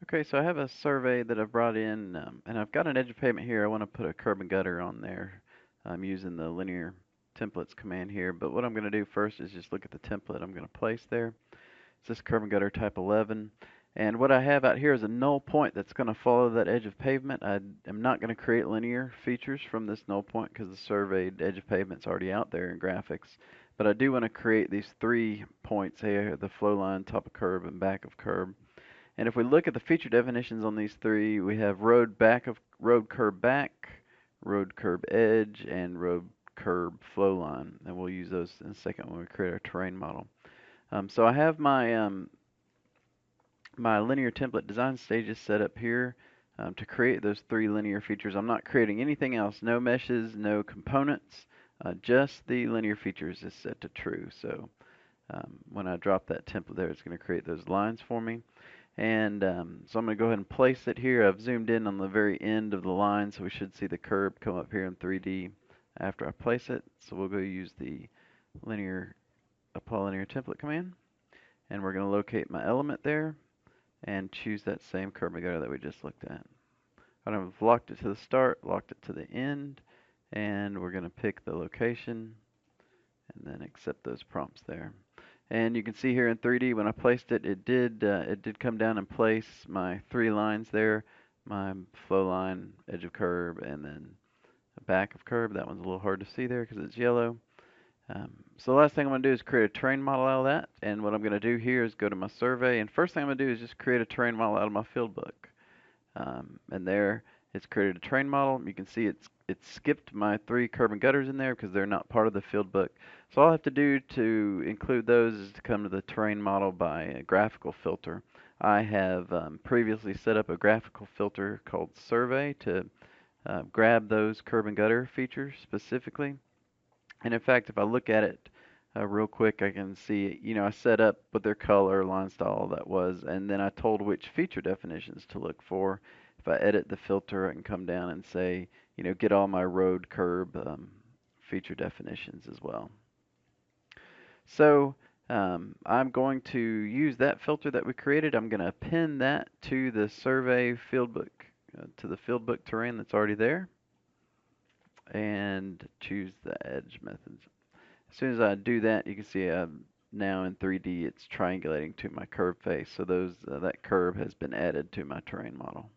Okay, so I have a survey that I've brought in, and I've got an edge of pavement here. I want to put a curb and gutter on there. I'm using the linear templates command here, but what I'm going to do first is just look at the template I'm going to place there. It's this curb and gutter type 11. And what I have out here is a null point that's going to follow that edge of pavement. I am not going to create linear features from this null point because the surveyed edge of pavement's already out there in graphics. But I do want to create these 3 points here, the flow line, top of curb, and back of curb. And if we look at the feature definitions on these three, we have road curb back, road curb edge, and road curb flow line. And we'll use those in a second when we create our terrain model. So I have my linear template design stages set up here to create those 3 linear features. I'm not creating anything else, no meshes, no components, just the linear features is set to true. So when I drop that template there, it's going to create those lines for me. And so I'm going to go ahead and place it here. I've zoomed in on the very end of the line, so we should see the curb come up here in 3D after I place it. So we'll go use the apply linear template command, and we're going to locate my element there and choose that same curb and gutter that we just looked at. I've locked it to the start, locked it to the end, and we're going to pick the location and then accept those prompts there. And you can see here in 3D when I placed it, it did come down and place my 3 lines there, my flow line, edge of curb, and then a back of curb. That one's a little hard to see there because it's yellow. So the last thing I'm going to do is create a terrain model out of that. And what I'm going to do here is go to my survey. And first thing I'm going to do is just create a terrain model out of my field book. And there it's created a terrain model. You can see it's skipped my 3 curb and gutters in there because they're not part of the field book. So all I have to do to include those is to come to the terrain model by a graphical filter. I have previously set up a graphical filter called survey to grab those curb and gutter features specifically. And in fact, if I look at it real quick, I can see, I set up what their color, line style, that was, and then I told which feature definitions to look for. If I edit the filter, I can come down and say, get all my road curb feature definitions as well. So I'm going to use that filter that we created. I'm going to append that to the survey fieldbook, to the fieldbook terrain that's already there, and choose the edge methods. As soon as I do that, you can see now in 3D it's triangulating to my curve face. So that curve has been added to my terrain model.